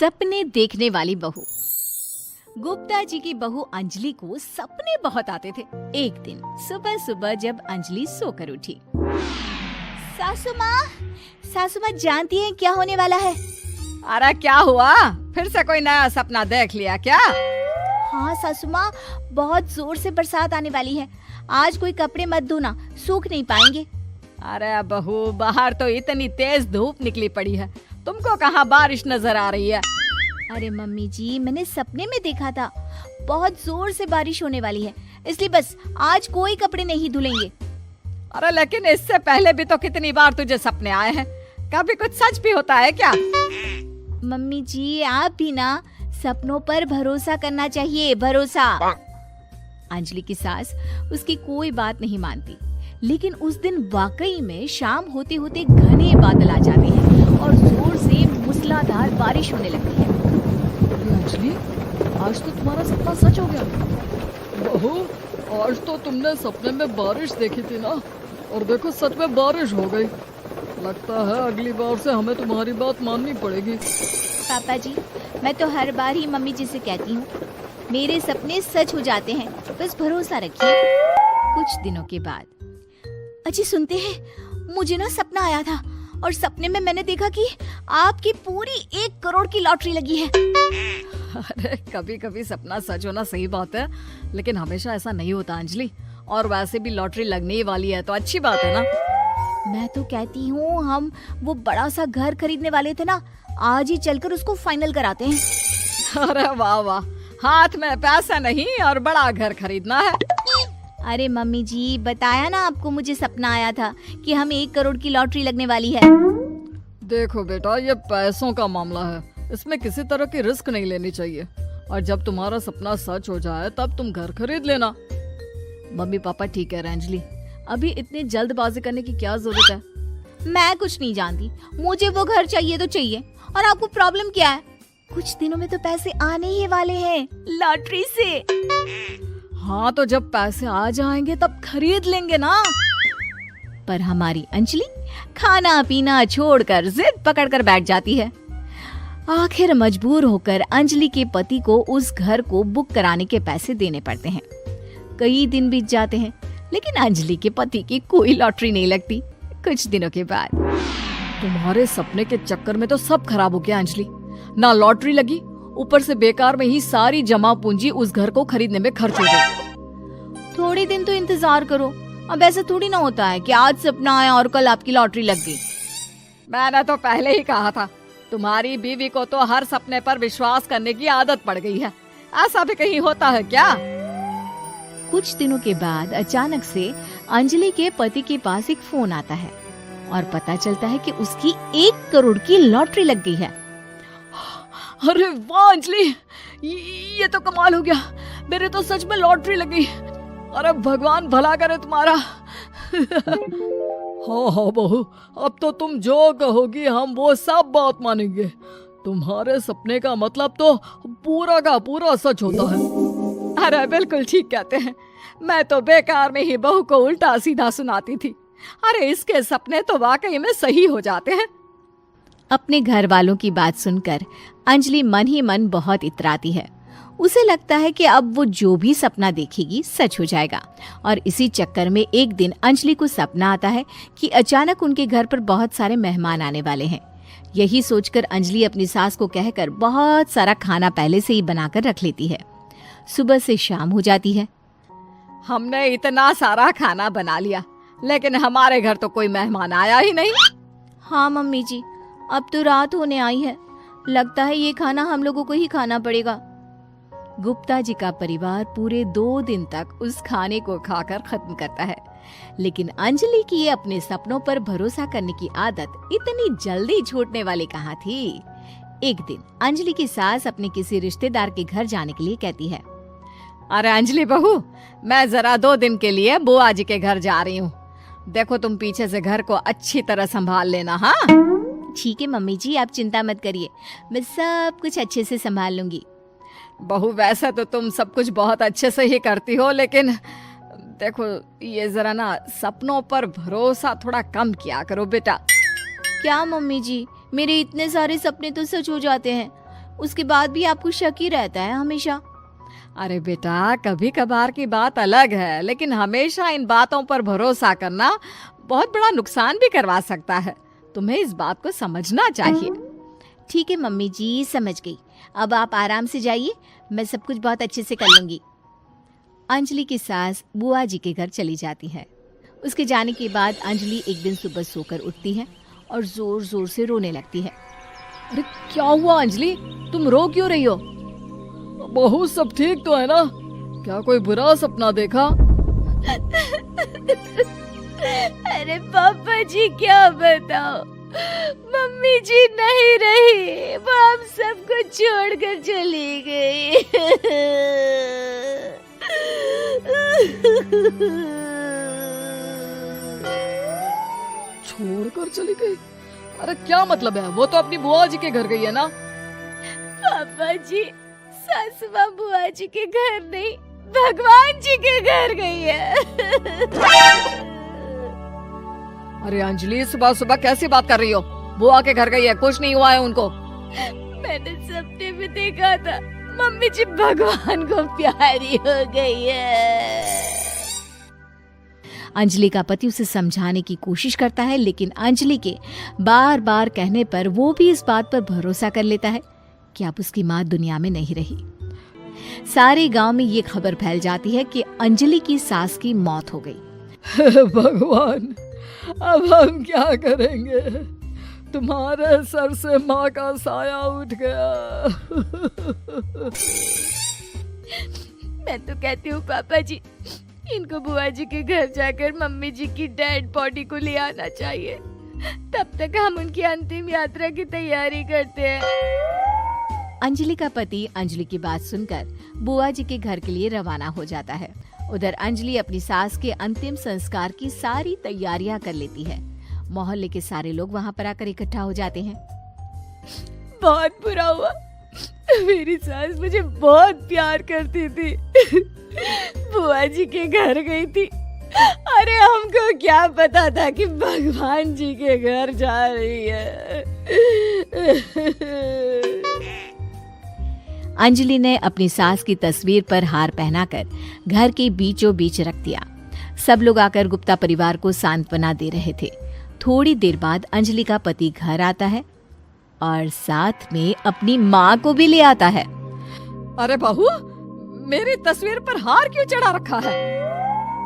सपने देखने वाली बहू। गुप्ता जी की बहू अंजलि को सपने बहुत आते थे। एक दिन सुबह सुबह जब अंजलि सोकर उठी, सासू माँ जानती हैं क्या होने वाला है? अरे क्या हुआ, फिर से कोई नया सपना देख लिया क्या? हाँ सासू माँ, बहुत जोर से बरसात आने वाली है। आज कोई कपड़े मत धोना, सूख नहीं पाएंगे। अरे बहू, बाहर तो इतनी तेज धूप निकली पड़ी है, तुमको कहाँ बारिश नजर आ रही है? अरे मम्मी जी, मैंने सपने में देखा था बहुत जोर से बारिश होने वाली है, इसलिए बस आज कोई कपड़े नहीं धुलेंगे। अरे लेकिन इससे पहले भी तो कितनी बार तुझे सपने आए हैं, कभी कुछ सच भी होता है क्या? मम्मी जी, आप भी ना सपनों पर भरोसा करना चाहिए, भरोसा। अंजलि की सास उसकी कोई बात नहीं मानती, लेकिन उस दिन वाकई में शाम होते होते घने बादल आ जाते हैं और जोर से मूसलाधार बारिश होने लगती है। अंजलि, आज तो तुम्हारा सपना सच हो गया। बहू, आज तो तुमने सपने में बारिश देखी थी ना, और देखो सच में बारिश हो गई। लगता है अगली बार से हमें तुम्हारी बात माननी पड़ेगी। पापा जी, मैं तो हर बार ही मम्मी जी से कहती हूँ, मेरे सपने सच हो जाते हैं, बस भरोसा रखिए। कुछ दिनों के बाद, अजी सुनते हैं, मुझे ना सपना आया था और सपने में मैंने देखा कि आपकी पूरी 1 करोड़ की लॉटरी लगी है। अरे कभी कभी सपना सच होना सही बात है, लेकिन हमेशा ऐसा नहीं होता अंजलि। और वैसे भी लॉटरी लगने ही वाली है तो अच्छी बात है ना। मैं तो कहती हूँ, हम वो बड़ा सा घर खरीदने वाले थे ना, आज ही चलकर उसको फाइनल कराते हैं। अरे वाह वाह, हाथ में पैसा नहीं और बड़ा घर खरीदना है। अरे मम्मी जी, बताया ना आपको, मुझे सपना आया था कि हमें 1 करोड़ की लॉटरी लगने वाली है। देखो बेटा, ये पैसों का मामला है, इसमें किसी तरह की रिस्क नहीं लेनी चाहिए। और जब तुम्हारा सपना सच हो जाए तब तुम घर खरीद लेना। मम्मी पापा ठीक है अंजलि, अभी इतनी जल्दबाजी करने की क्या जरूरत है? मैं कुछ नहीं जानती, मुझे वो घर चाहिए तो चाहिए। और आपको प्रॉब्लम क्या है? कुछ दिनों में तो पैसे आने ही वाले हैं लॉटरी से। हाँ तो जब पैसे आ जाएंगे तब खरीद लेंगे ना। पर हमारी अंजलि खाना पीना छोड़कर जिद पकड़कर बैठ जाती है। आखिर मजबूर होकर अंजलि के पति को उस घर को बुक कराने के पैसे देने पड़ते हैं। कई दिन बीत जाते हैं, लेकिन अंजलि के पति की कोई लॉटरी नहीं लगती। कुछ दिनों के बाद, तुम्हारे सपने के चक्कर में तो सब खराब हो गया अंजलि। ना लॉटरी लगी, ऊपर से बेकार में ही सारी जमा पूंजी उस घर को खरीदने में खर्च हो गई। थोड़े दिन तो इंतजार करो, अब ऐसा थोड़ी ना होता है कि आज सपना आया और कल आपकी लॉटरी लग गई। मैंने तो पहले ही कहा था, तुम्हारी बीवी को तो हर सपने पर विश्वास करने की आदत पड़ गई है। ऐसा भी कहीं होता है क्या? कुछ दिनों के बाद अचानक से अंजलि के पति के पास एक फोन आता है और पता चलता है कि उसकी 1 करोड़ की लॉटरी लग गई है। अरे वाह अंजलि, ये तो कमाल हो गया, मेरे तो सच में लॉटरी लगी। अरे भगवान भला करे तुम्हारा। हाँ हाँ बहू, अब तो तुम जो कहोगी हम वो सब बात मानेंगे। तुम्हारे सपने का मतलब तो पूरा का पूरा सच होता है। अरे बिल्कुल ठीक कहते हैं, मैं तो बेकार में ही बहू को उल्टा सीधा सुनाती थी। अरे इसके सपने तो वाकई में सही हो जाते हैं। अपने घर वालों की बात सुनकर अंजलि मन ही मन बहुत इतराती है। उसे लगता है कि अब वो जो भी सपना देखेगी सच हो जाएगा। और इसी चक्कर में एक दिन अंजलि को सपना आता है कि अचानक उनके घर पर बहुत सारे मेहमान आने वाले हैं। यही सोचकर अंजलि अपनी सास को कहकर बहुत सारा खाना पहले से ही बनाकर रख लेती है। सुबह से शाम हो जाती है। हमने इतना सारा खाना बना लिया, लेकिन हमारे घर तो कोई मेहमान आया ही नहीं। हाँ मम्मी जी, अब तो रात होने आई है, लगता है ये खाना हम लोगों को ही खाना पड़ेगा। गुप्ता जी का परिवार पूरे 2 दिन तक उस खाने को खाकर खत्म करता है, लेकिन अंजलि की अपने सपनों पर भरोसा करने की आदत इतनी जल्दी छूटने वाली कहाँ थी। एक दिन अंजलि की सास अपने किसी रिश्तेदार के घर जाने के लिए कहती है, अरे अंजलि बहू, मैं जरा 2 दिन के लिए बुआ जी के घर जा रही हूँ। देखो तुम पीछे से घर को अच्छी तरह संभाल लेना। हाँ ठीक है मम्मी जी, आप चिंता मत करिए, मैं सब कुछ अच्छे से संभाल लूंगी। बहू, वैसे तो तुम सब कुछ बहुत अच्छे से ही करती हो, लेकिन देखो ये जरा ना सपनों पर भरोसा थोड़ा कम किया करो बेटा। क्या मम्मी जी, मेरे इतने सारे सपने तो सच हो जाते हैं, उसके बाद भी आपको शक ही रहता है हमेशा। अरे बेटा, कभी कभार की बात अलग है, लेकिन हमेशा इन बातों पर भरोसा करना बहुत बड़ा नुकसान भी करवा सकता है। तुम्हें इस बात को समझना चाहिए। ठीक है मम्मी जी, समझ गई। अब आप आराम से जाइए, मैं सब कुछ बहुत अच्छे से कर लूंगी। अंजलि की सास बुआ जी के घर चली जाती है। उसके जाने के बाद अंजलि एक दिन सुबह सोकर उठती है और जोर जोर से रोने लगती है। अरे क्या हुआ अंजलि, तुम रो क्यों रही हो? बहू सब ठीक तो है ना? क्या कोई बुरा सपना देखा? अरे पापा जी क्या बताओ, मम्मी जी नहीं रही, वो हम सबको छोड़कर चली गई। छोड़कर चली गई? अरे क्या मतलब है? वो तो अपनी बुआ जी के घर गई है ना? पापा जी, सासू माँ बुआ जी के घर नहीं, भगवान जी के घर गई है। अरे अंजलि, सुबह सुबह कैसी बात कर रही हो? बुआ के घर गई है, कुछ नहीं हुआ है उनको। मैंने सपने में देखा था, मम्मी जी भगवान को प्यारी हो गई है। अंजलि का पति उसे समझाने की कोशिश करता है, लेकिन अंजलि के बार बार कहने पर वो भी इस बात पर भरोसा कर लेता है कि अब उसकी माँ दुनिया में नहीं रही। सारे गांव में ये खबर फैल जाती है कि अंजलि की सास की मौत हो गई। भगवान, अब हम क्या करेंगे? तुम्हारे सर से माँ का साया उठ गया। मैं तो कहती हूँ पापा जी, इनको बुआ जी के घर जाकर मम्मी जी की डेड बॉडी को ले आना चाहिए, तब तक हम उनकी अंतिम यात्रा की तैयारी करते हैं। अंजलि का पति अंजलि की बात सुनकर बुआ जी के घर के लिए रवाना हो जाता है। उधर अंजलि अपनी सास के अंतिम संस्कार की सारी तैयारियां कर लेती है। मोहल्ले के सारे लोग वहां पर आकर इकट्ठा हो जाते हैं। बहुत बुरा हुआ, मेरी सास मुझे बहुत प्यार करती थी, बुआ जी के घर गई थी। अरे हमको क्या पता था कि भगवान जी के घर जा रही है। अंजलि ने अपनी सास की तस्वीर पर हार पहनाकर घर के बीचों बीच रख दिया। सब लोग आकर गुप्ता परिवार को सांत्वना दे रहे थे। थोड़ी देर बाद अंजलि का पति घर आता है और साथ में अपनी माँ को भी ले आता है। अरे बहू, मेरी तस्वीर पर हार क्यों चढ़ा रखा है?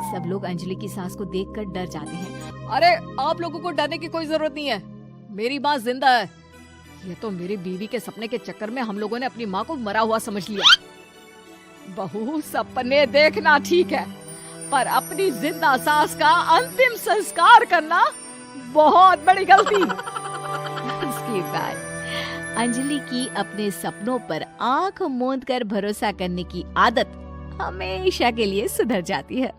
सब लोग अंजलि की सास को देखकर डर जाते हैं। अरे आप लोगों को डरने की कोई जरूरत नहीं है, मेरी माँ जिंदा है। ये तो मेरी बीवी के सपने के चक्कर में हम लोगों ने अपनी माँ को मरा हुआ समझ लिया। बहू, सपने देखना ठीक है, पर अपनी जिंदा सास का अंतिम संस्कार करना बहुत बड़ी गलती। उसके बाद अंजलि की अपने सपनों पर आंख मूंद कर भरोसा करने की आदत हमेशा के लिए सुधर जाती है।